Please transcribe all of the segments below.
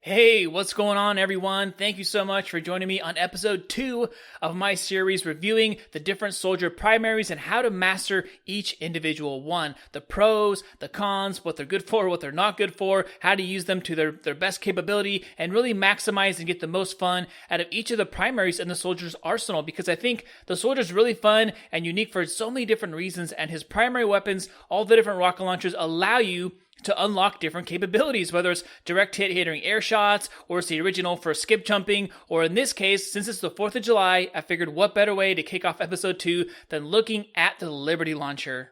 Hey, what's going on, everyone? Thank you so much for joining me on episode 2 of my series reviewing the different soldier primaries and how to master each individual one. The pros, the cons, what they're good for, what they're not good for, how to use them to their best capability, and really maximize and get the most fun out of each of the primaries in the soldier's arsenal, because I think the soldier's really fun and unique for so many different reasons, and his primary weapons, all the different rocket launchers, allow you to unlock different capabilities, whether it's direct hit hitting air shots, or it's the original for skip jumping, or in this case, since it's the 4th of July, I figured what better way to kick off episode 2 than looking at the Liberty Launcher.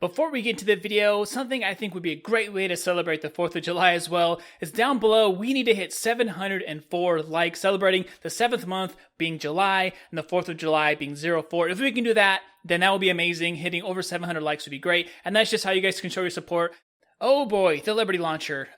Before we get into the video, something I think would be a great way to celebrate the 4th of July as well is down below. We need to hit 704 likes, celebrating the 7th month being July and the 4th of July being 04. If we can do that, then that would be amazing. Hitting over 700 likes would be great, and that's just how you guys can show your support. Oh boy, the Liberty Launcher.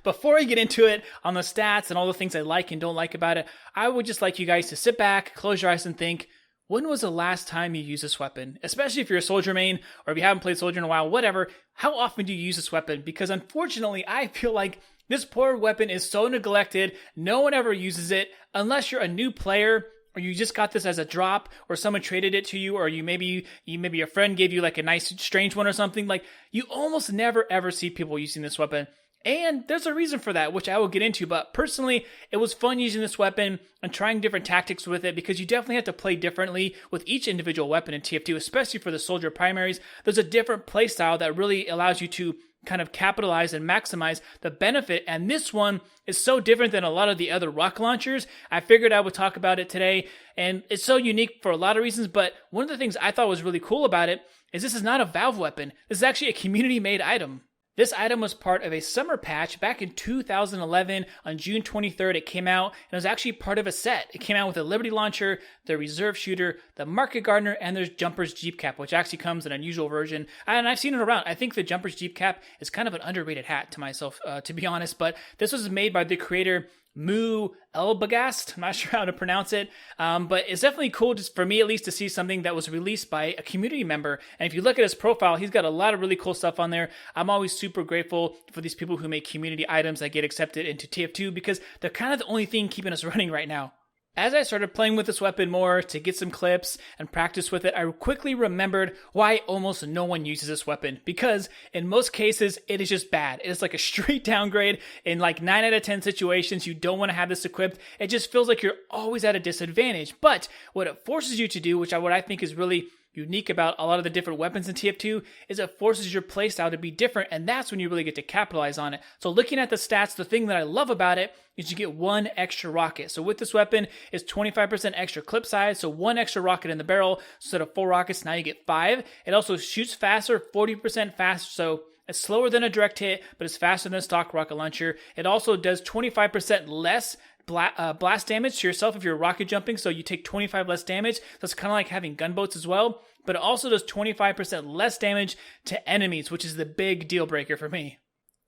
Before I get into it on the stats and all the things I like and don't like about it, I would just like you guys to sit back, close your eyes, and think, when was the last time you used this weapon? Especially if you're a soldier main, or if you haven't played soldier in a while, whatever. How often do you use this weapon? Because unfortunately, I feel like this poor weapon is so neglected, no one ever uses it, unless you're a new player, or you just got this as a drop, or someone traded it to you, or maybe a friend gave you like a nice strange one or something. Like, you almost never ever see people using this weapon. And there's a reason for that, which I will get into, but personally, it was fun using this weapon and trying different tactics with it, because you definitely have to play differently with each individual weapon in TF2, especially for the soldier primaries. There's a different playstyle that really allows you to kind of capitalize and maximize the benefit, and this one is so different than a lot of the other rocket launchers. I figured I would talk about it today, and it's so unique for a lot of reasons, but one of the things I thought was really cool about it is this is not a Valve weapon. This is actually a community-made item. This item was part of a summer patch back in 2011. On June 23rd, it came out, and it was actually part of a set. It came out with the Liberty Launcher, the Reserve Shooter, the Market Gardener, and there's Jumper's Jeep Cap, which actually comes in an unusual version. And I've seen it around. I think the Jumper's Jeep Cap is kind of an underrated hat to myself, to be honest, but this was made by the creator Mu Elbagast. I'm not sure how to pronounce it, but it's definitely cool, just for me at least, to see something that was released by a community member. And if you look at his profile, he's got a lot of really cool stuff on there. I'm always super grateful for these people who make community items that get accepted into TF2, because they're kind of the only thing keeping us running right now. As I started playing with this weapon more to get some clips and practice with it, I quickly remembered why almost no one uses this weapon. Because in most cases, it is just bad. It is like a straight downgrade. In like 9 out of 10 situations, you don't want to have this equipped. It just feels like you're always at a disadvantage. But what it forces you to do, what I think is really unique about a lot of the different weapons in TF2, is it forces your playstyle to be different, and that's when you really get to capitalize on it. So looking at the stats, the thing that I love about it is you get 1 extra rocket. So with this weapon, it's 25% extra clip size, so 1 extra rocket in the barrel. Instead of 4 rockets, now you get 5. It also shoots faster, 40% faster, so it's slower than a direct hit, but it's faster than a stock rocket launcher. It also does 25% less blast damage to yourself if you're rocket jumping, so you take 25 less damage. So it's kind of like having gunboats as well, but it also does 25% less damage to enemies, which is the big deal breaker for me.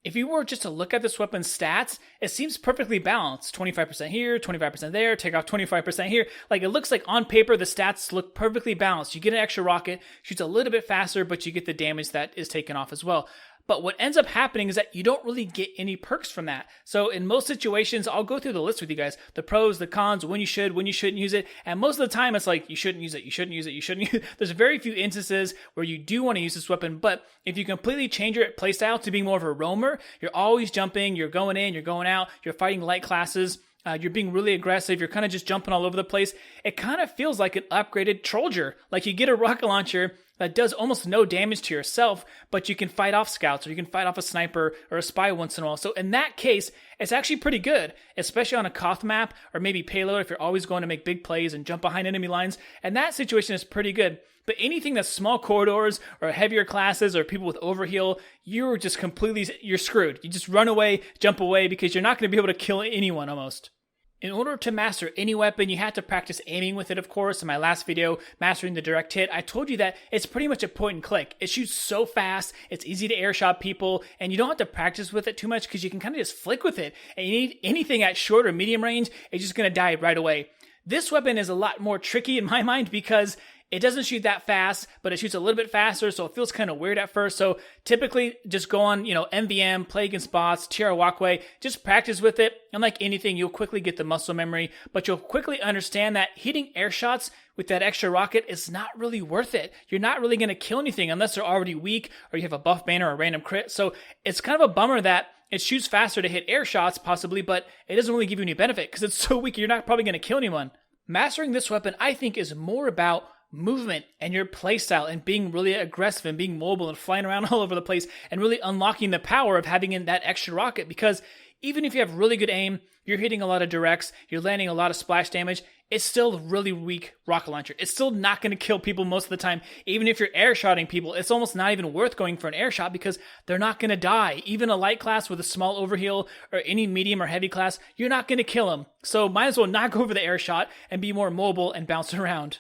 If you were just to look at this weapon's stats, it seems perfectly balanced. 25% here, 25% there, take off 25% here. Like, it looks like on paper the stats look perfectly balanced. You get an extra rocket, shoots a little bit faster, but you get the damage that is taken off as well. But what ends up happening is that you don't really get any perks from that. So in most situations, I'll go through the list with you guys. The pros, the cons, when you should, when you shouldn't use it. And most of the time, it's like, you shouldn't use it, you shouldn't use it, you shouldn't use it. There's very few instances where you do want to use this weapon. But if you completely change your playstyle to being more of a roamer, you're always jumping, you're going in, you're going out, you're fighting light classes, you're being really aggressive, you're kind of just jumping all over the place, it kind of feels like an upgraded Trollger. Like, you get a rocket launcher that does almost no damage to yourself, but you can fight off scouts, or you can fight off a sniper or a spy once in a while. So in that case, it's actually pretty good, especially on a Koth map, or maybe payload if you're always going to make big plays and jump behind enemy lines. And that situation is pretty good. But anything that's small corridors or heavier classes or people with overheal, you're screwed. You just run away, jump away, because you're not going to be able to kill anyone almost. In order to master any weapon, you have to practice aiming with it, of course. In my last video, Mastering the Direct Hit, I told you that it's pretty much a point and click. It shoots so fast, it's easy to airshot people, and you don't have to practice with it too much because you can kind of just flick with it. And you need anything at short or medium range, it's just going to die right away. This weapon is a lot more tricky in my mind because It doesn't shoot that fast, but it shoots a little bit faster, so it feels kind of weird at first. So typically just go on, MVM, play against bots, TR walkway, just practice with it. And like anything, you'll quickly get the muscle memory, but you'll quickly understand that hitting air shots with that extra rocket is not really worth it. You're not really going to kill anything unless they're already weak or you have a buff banner or a random crit. So it's kind of a bummer that it shoots faster to hit air shots possibly, but it doesn't really give you any benefit because it's so weak you're not probably going to kill anyone. Mastering this weapon, I think, is more about movement and your playstyle and being really aggressive and being mobile and flying around all over the place and really unlocking the power of having in that extra rocket, because even if you have really good aim, you're hitting a lot of directs, you're landing a lot of splash damage, it's still a really weak rocket launcher. It's still not going to kill people most of the time. Even if you're air shotting people, it's almost not even worth going for an air shot because they're not going to die. Even a light class with a small overheal or any medium or heavy class, you're not going to kill them. So might as well not go for the air shot and be more mobile and bounce around.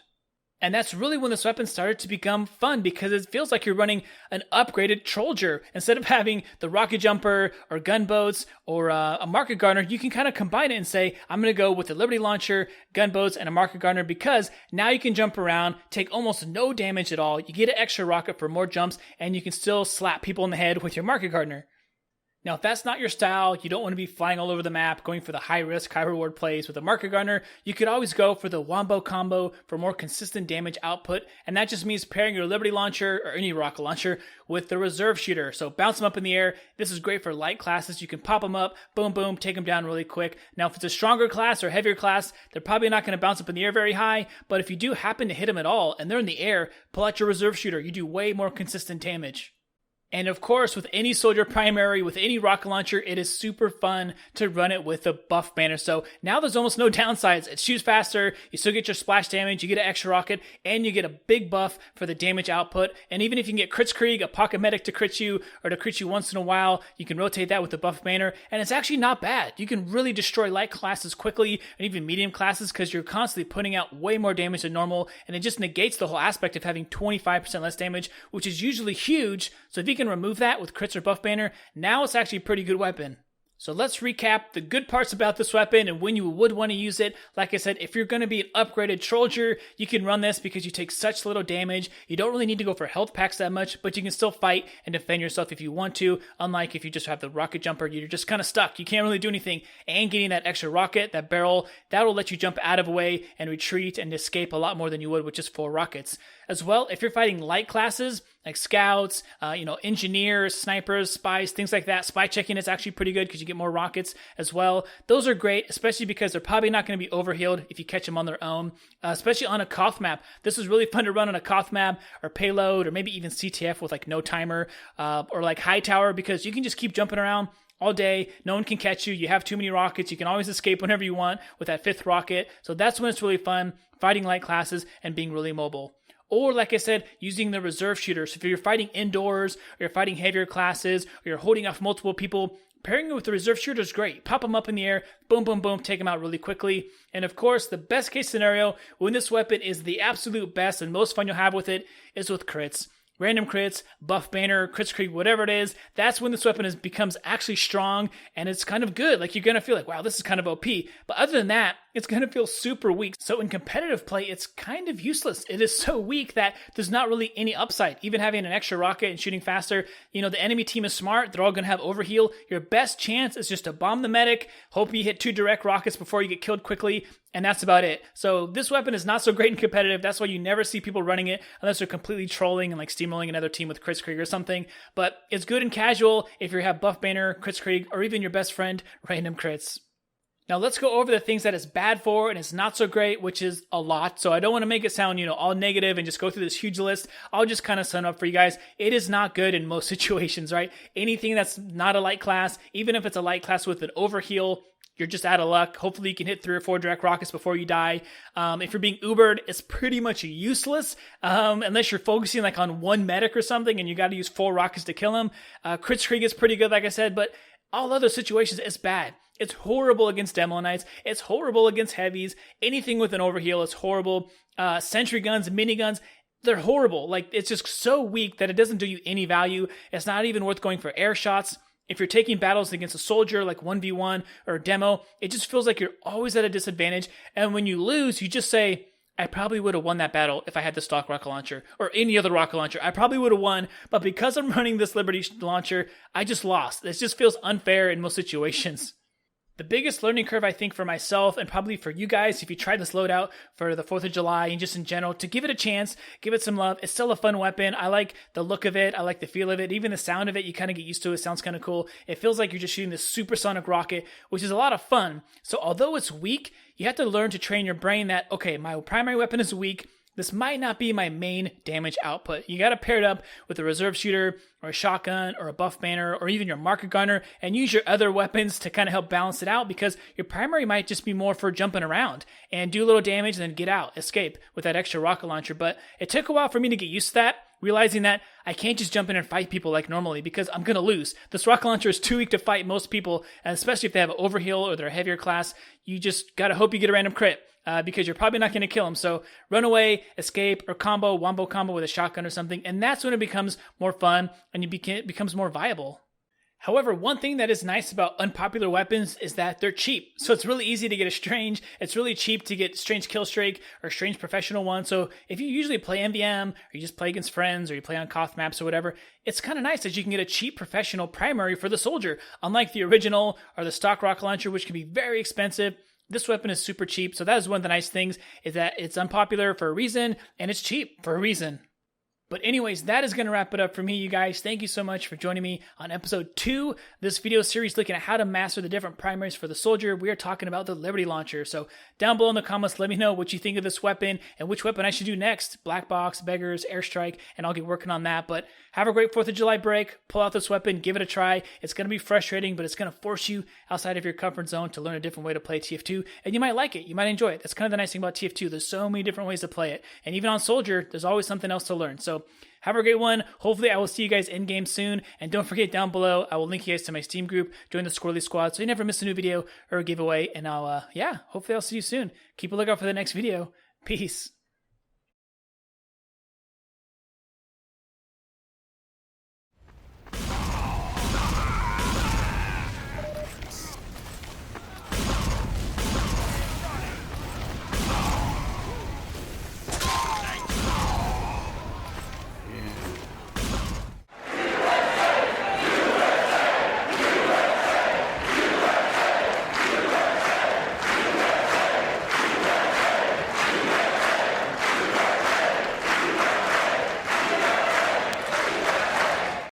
And that's really when this weapon started to become fun, because it feels like you're running an upgraded Trollger. Instead of having the rocket jumper or gunboats or a market gardener, you can kind of combine it and say, I'm going to go with the Liberty launcher, gunboats, and a market gardener, because now you can jump around, take almost no damage at all. You get an extra rocket for more jumps, and you can still slap people in the head with your market gardener. Now, if that's not your style, you don't want to be flying all over the map, going for the high-risk, high-reward plays with a market gardener, you could always go for the Wombo combo for more consistent damage output, and that just means pairing your Liberty launcher or any rocket launcher with the reserve shooter. So bounce them up in the air. This is great for light classes. You can pop them up, boom, boom, take them down really quick. Now, if it's a stronger class or heavier class, they're probably not going to bounce up in the air very high, but if you do happen to hit them at all and they're in the air, pull out your reserve shooter. You do way more consistent damage. And of course, with any soldier primary, with any rocket launcher, it is super fun to run it with a buff banner. So now there's almost no downsides. It shoots faster, you still get your splash damage, you get an extra rocket, and you get a big buff for the damage output. And even if you can get Kritzkrieg, a pocket medic to crit you, or to crit you once in a while, you can rotate that with the buff banner. And it's actually not bad. You can really destroy light classes quickly, and even medium classes, because you're constantly putting out way more damage than normal. And it just negates the whole aspect of having 25% less damage, which is usually huge. So if you can remove that with crits or buff banner, now it's actually a pretty good weapon. So let's recap the good parts about this weapon and when you would want to use it. Like I said, if you're going to be an upgraded Trollger, you can run this because you take such little damage. You don't really need to go for health packs that much, but you can still fight and defend yourself if you want to. Unlike if you just have the rocket jumper, you're just kind of stuck. You can't really do anything. And getting that extra rocket, that barrel, that will let you jump out of the way and retreat and escape a lot more than you would with just 4 rockets. As well, if you're fighting light classes, like scouts, engineers, snipers, spies, things like that. Spy checking is actually pretty good because you get more rockets as well. Those are great, especially because they're probably not going to be overhealed if you catch them on their own, especially on a Koth map. This is really fun to run on a Koth map or payload or maybe even CTF with like no timer or like high tower, because you can just keep jumping around all day. No one can catch you. You have too many rockets. You can always escape whenever you want with that 5th rocket. So that's when it's really fun, fighting light classes and being really mobile. Or, like I said, using the reserve shooter. So if you're fighting indoors, or you're fighting heavier classes, or you're holding off multiple people, pairing it with the reserve shooter is great. Pop them up in the air, boom, boom, boom, take them out really quickly. And of course, the best case scenario, when this weapon is the absolute best and most fun you'll have with it, is with crits. Random crits, buff banner, Kritzkrieg, whatever it is, that's when this weapon becomes actually strong and it's kind of good. Like, you're going to feel like, wow, this is kind of OP. But other than that, it's going to feel super weak. So in competitive play, it's kind of useless. It is so weak that there's not really any upside. Even having an extra rocket and shooting faster, the enemy team is smart. They're all going to have overheal. Your best chance is just to bomb the medic, hope you hit 2 direct rockets before you get killed quickly, and that's about it. So this weapon is not so great in competitive. That's why you never see people running it unless they're completely trolling and like steamrolling another team with Kritzkrieg or something. But it's good in casual if you have buff banner, Kritzkrieg, or even your best friend, random crits. Now let's go over the things that it's bad for and it's not so great, which is a lot. So I don't want to make it sound, all negative and just go through this huge list. I'll just kind of sum up for you guys. It is not good in most situations, right? Anything that's not a light class, even if it's a light class with an overheal, you're just out of luck. Hopefully you can hit 3 or 4 direct rockets before you die. If you're being Ubered, it's pretty much useless unless you're focusing like on one medic or something and you got to use 4 rockets to kill him. Kritzkrieg is pretty good, like I said, but all other situations, it's bad. It's horrible against Demo Knights. It's horrible against heavies. Anything with an overheal is horrible. Sentry guns, miniguns, they're horrible. Like, it's just so weak that it doesn't do you any value. It's not even worth going for air shots. If you're taking battles against a soldier like 1v1 or a demo, it just feels like you're always at a disadvantage. And when you lose, you just say, I probably would have won that battle if I had the stock rocket launcher or any other rocket launcher. I probably would have won, but because I'm running this Liberty launcher, I just lost. This just feels unfair in most situations. The biggest learning curve, I think, for myself and probably for you guys, if you try this loadout for the 4th of July and just in general, to give it a chance, give it some love. It's still a fun weapon. I like the look of it. I like the feel of it. Even the sound of it, you kind of get used to it. It sounds kind of cool. It feels like you're just shooting this supersonic rocket, which is a lot of fun. So although it's weak, you have to learn to train your brain that, okay, my primary weapon is weak. This might not be my main damage output. You got to pair it up with a reserve shooter or a shotgun or a buff banner or even your market gunner and use your other weapons to kind of help balance it out, because your primary might just be more for jumping around and do a little damage and then get out, escape with that extra rocket launcher. But it took a while for me to get used to that, realizing that I can't just jump in and fight people like normally because I'm going to lose. This rocket launcher is too weak to fight most people, and especially if they have an overheal or they're a heavier class. You just got to hope you get a random crit. Because you're probably not going to kill them. So run away, escape, or wombo combo with a shotgun or something, and that's when it becomes more fun and it becomes more viable. However, one thing that is nice about unpopular weapons is that they're cheap. So it's really easy to get a Strange. It's really cheap to get Strange Killstreak or Strange Professional one. So if you usually play MVM or you just play against friends or you play on Koth maps or whatever, it's kind of nice that you can get a cheap professional primary for the soldier. Unlike the original or the stock rocket launcher, which can be very expensive, this weapon is super cheap. So that is one of the nice things, is that it's unpopular for a reason and it's cheap for a reason. But anyways, that is going to wrap it up for me, you guys. Thank you so much for joining me on episode 2 of this video series looking at how to master the different primaries for the soldier. We are talking about the Liberty Launcher. So down below in the comments, let me know what you think of this weapon and which weapon I should do next. Black Box, Beggars, Airstrike, and I'll get working on that. But have a great 4th of July break. Pull out this weapon, give it a try. It's going to be frustrating, but it's going to force you outside of your comfort zone to learn a different way to play TF2. And you might like it. You might enjoy it. That's kind of the nice thing about TF2. There's so many different ways to play it. And even on Soldier, there's always something else to learn. So have a great one. Hopefully I will see you guys in game soon. And don't forget, down below, I will link you guys to my Steam group. Join the Squirrely Squad so you never miss a new video or a giveaway. And hopefully I'll see you soon. Keep a lookout for the next video. Peace.